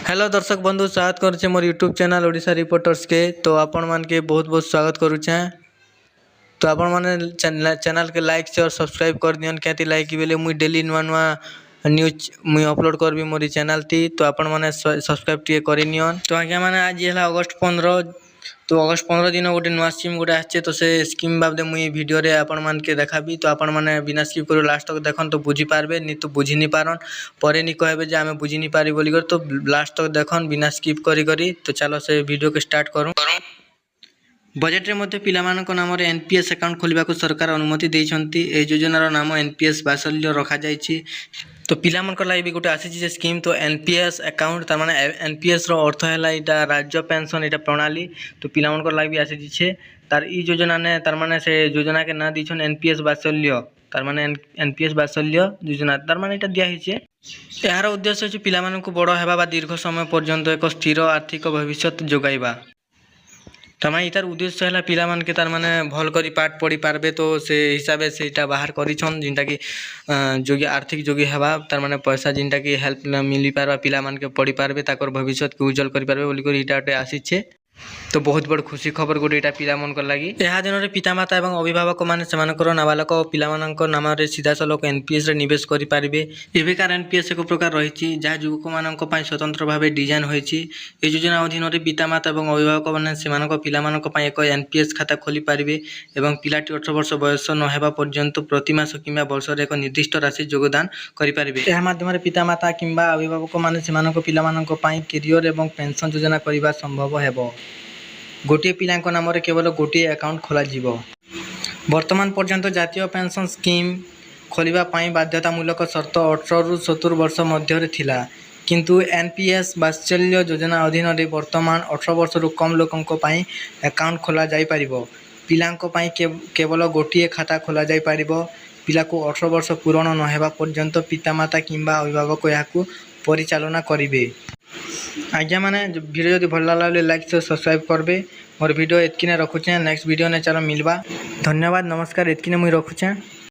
Hello दर्शक बंधु स्वागत करुचे मोर यूट्यूब चैनल ओडिशा रिपोर्टर्स के। तो आपण मान के बहुत बहुत स्वागत करुचे। तो आपण माने चैनल के लाइक शेयर सब्सक्राइब कर दियन क्या लाइक बेले मुई डेली नुआ नुआ न्यूज मुई अपलोड करबी मोरी चैनल ती। तो आपण माने सब्सक्राइब टिए करिनियन। तो आज्ञा माने आज है अगस्त 15। तो अगस्त 15 दिन गोटे नुआ स्कीम गोटे आछे। तो से स्कीम बाबदे मुई वीडियो रे आपण मान के देखाबी। तो आपण माने बिना स्किप करो लास्ट तक देखन तो बुझी पारबे नी तो बुझी नी पारन परे नी कहबे जे आमे बुझी नी पारी बोली कर। तो लास्ट तक देखन बिना स्किप करी करी। तो चलो से वीडियो के स्टार्ट करूं। बजेट रे मध्ये पिलामानक नाम रे एनपीएस अकाउंट खोलिबा को सरकार अनुमति देइछंती। ए योजना रो नाम एनपीएस बासल्य रखा जायछि। तो पिलामानक लागि भी गोटे आसी जे स्कीम। तो एनपीएस अकाउंट तार माने एनपीएस रो अर्थ हैला इटा राज्य पेंशन इटा प्रणाली। तो पिलामानक लागि भी आसी जे तार ई योजना ने तार माने से योजना के ना दिछन एनपीएस बासल्य। तार माने एनपीएस बासल्य योजना तार माने इटा दिया हिचे। यार उद्देश्य अछि पिलामानक बड़ हेबा बा दीर्घ समय पर्यंत एक स्थिर आर्थिक भविष्य जोगाइबा। तमाम इतार उद्देश्य है पिला मान के तार माने भल करी पाठ पढ़ी पारबे। तो से हिसाब से इटा बाहर करिछन जिनटा की जोगी आर्थिक जोगी हेबा तार माने पैसा जिनटा की हेल्प मिली पारबा पिला मान के पढ़ी पारबे ताकर भविष्य के उज्जवल करि पारबे बोली करी इटा आसीछे। तो बहुत बड़ खुशी खबर गोटे इटा पिला मन को लागि। एहा दिन रे पितामाता एवं अभिभावक माने सेमानकर नाबालक पिला मानक नाम रे सीधा सलक एनपीएस रे निवेश करि पारिबे। एबेकार एनपीएस एक प्रकार रहिछि जहा युवक मानक पय स्वतंत्र भाबे डिजाइन होइछि। ए योजना अधीन रे पितामाता एवं अभिभावक माने सेमानक पिला मानक पय एक एनपीएस खाता खोली पारिबे एवं पिलाटी 18 वर्ष बयस न हेबा पर्यंत प्रति मास किबा वर्ष रे एक निर्दिष्ट राशि योगदान करि पारिबे। एहा माध्यम रे पितामाता किबा अभिभावक माने सेमानक पिला मानक पय करियर एवं पेंशन योजना करिबा संभव हेबो। गोटे पिला नाम केवल गोटे अकाउंट खोल वर्तमान पर्यंत जातीय पेंशन स्कीम खोलिबा पाई बाध्यतामूलक शर्त 18 रु 70 वर्ष मध्य थिला। किंतु एनपीएस बात्सल्य योजना अधीन रे वर्तमान 18 वर्ष रु कम लोकंक पाई अकाउंट खोला जाई परिबो। पिलांक पाई केवल गोटे खाता खोला जाई परिबो। पिला को 18 वर्ष पूर्ण न हेबा पर्यंत पितामाता किंबा अभिभावक याकू परिचालना करिवे। आज्ञा माने वीडियो यदि भल लागले लाइक से सब्सक्राइब करबे। मोर वीडियो एतकिने रखुचे नेक्स्ट वीडियो ने चलो मिलबा। धन्यवाद नमस्कार एतकिने मुई रखुचे।